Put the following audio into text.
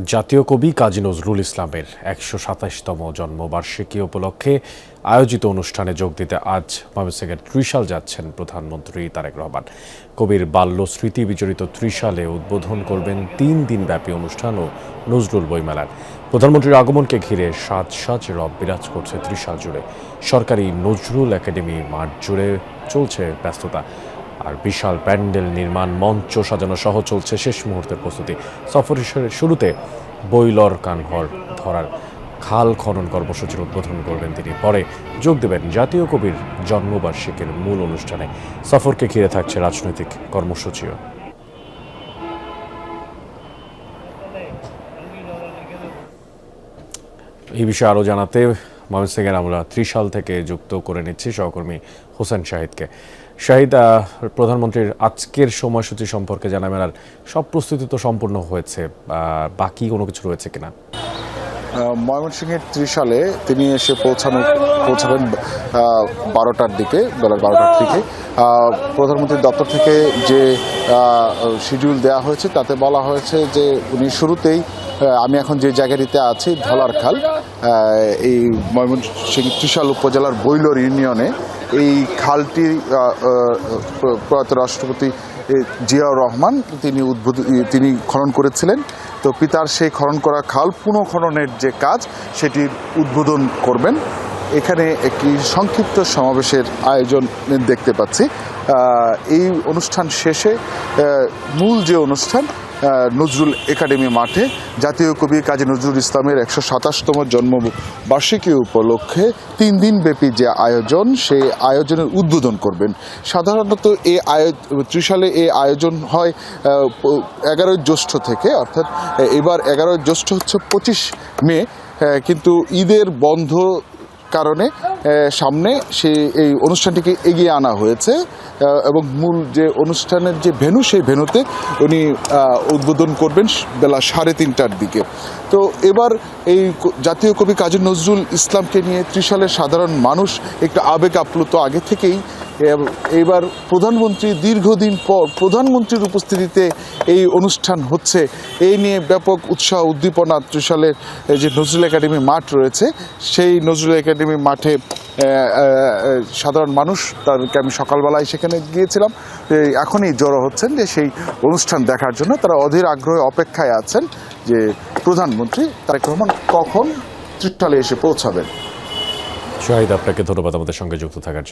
জাতীয় কবি কাজী নজরুল ইসলামের ১২৭তম জন্মবার্ষিকী উপলক্ষে আয়োজিত অনুষ্ঠানে যোগ দিতে আজ ময়মনসিংহের ত্রিশাল যাচ্ছেন প্রধানমন্ত্রী তারেক রহমান। কবির বাল্য স্মৃতি বিজড়িত ত্রিশালে উদ্বোধন করবেন ৩ দিনব্যাপী অনুষ্ঠান ও নজরুল বইমেলার। প্রধানমন্ত্রীর আগমনকে ঘিরে সাজ সাজ রব বিরাজ করছে ত্রিশাল জুড়ে। সরকারি নজরুল একাডেমি মাঠ জুড়ে চলছে ব্যস্ততা, আর বিশাল প্যান্ডেল নির্মাণ, মঞ্চ সাজানো সহ চলছে শেষ মুহূর্তের প্রস্তুতি। সফরের শুরুতে বৈলর কানহর ধরার খাল খনন কর্মসূচির উদ্বোধন করবেন তিনি। পরে যোগ দেবেন জাতীয় কবির জন্মবার্ষিকীর মূল অনুষ্ঠানে। সফরকে ঘিরে থাকছে রাজনৈতিক কর্মসূচিও। এই বিষয়ে আরও জানাতে ময়মনসিংহের আমরা ত্রিশাল থেকে যুক্ত করে নিচ্ছি সহকর্মী হোসেন শাহিদকে। শাহিদ, প্রধানমন্ত্রীর আজকের সময়সূচি সম্পর্কে জানাবেন, আর সব প্রস্তুতি তো সম্পূর্ণ হয়েছে, বাকি কোনো কিছু রয়েছে কিনা? ময়মনসিংহের ত্রিশালে তিনি এসে পৌঁছাবেন 12টার দিকে, বেলা 12টার দিকে। প্রধানমন্ত্রীর দপ্তর থেকে যে শিডিউল দেওয়া হয়েছে তাতে বলা হয়েছে যে উনি শুরুতেই, আমি এখন যে জায়গাটিতে আছি ধলার খাল, এই ময়মনসিংহ ত্রিশাল উপজেলার বৈলর ইউনিয়নে এই খালটি প্রয়াত রাষ্ট্রপতি জিয়াউর রহমান তিনি খনন করেছিলেন। তো পিতার সেই খনন করা খাল পুনঃখননের যে কাজ সেটির উদ্বোধন করবেন। এখানে একটি সংক্ষিপ্ত সমাবেশের আয়োজন দেখতে পাচ্ছি। এই অনুষ্ঠান শেষে মূল যে অনুষ্ঠান নজরুল একাডেমি মাঠে জাতীয় কবি কাজী নজরুল ইসলামের ১২৭তম জন্মবার্ষিকী উপলক্ষে ৩ দিনব্যাপী যে আয়োজন, সেই আয়োজনের উদ্বোধন করবেন। সাধারণত ত্রিশালে এই আয়োজন হয় 11 জ্যৈষ্ঠ থেকে, অর্থাৎ এবার 11 জ্যৈষ্ঠ হচ্ছে 25 মে, কিন্তু ঈদের বন্ধ কারণে সামনে এই অনুষ্ঠানটিকে এগিয়ে আনা হয়েছে এবং মূল যে অনুষ্ঠানের যে ভেন্যু, সেই ভেন্যুতে উনি উদ্বোধন করবেন বেলা 3:30টার দিকে। তো এবার এই জাতীয় কবি কাজী নজরুল ইসলামকে নিয়ে ত্রিশালের সাধারণ মানুষ একটু আবেগ আপ্লুত আগে থেকেই। এবার প্রধানমন্ত্রী দীর্ঘদিন পর প্রধানমন্ত্রীর উপস্থিতিতে এই অনুষ্ঠান হচ্ছে, এই নিয়ে ব্যাপক উৎসাহ উদ্দীপনা। ত্রিশালের যে নজরুল একাডেমি মাঠ রয়েছে, সেই নজরুল একাডেমি মাঠে সাধারণ মানুষ, তাদেরকে আমি সকালবেলায় সেখানে গিয়েছিলাম, এখনই জড়ো হচ্ছেন যে সেই অনুষ্ঠান দেখার জন্য। তারা অধীর আগ্রহে অপেক্ষায় আছেন যে প্রধানমন্ত্রী তারেক রহমান কখন ত্রিশালে এসে পৌঁছাবেন। শাহিদ, আপনাকে ধন্যবাদ আমাদের সঙ্গে যুক্ত থাকার জন্য।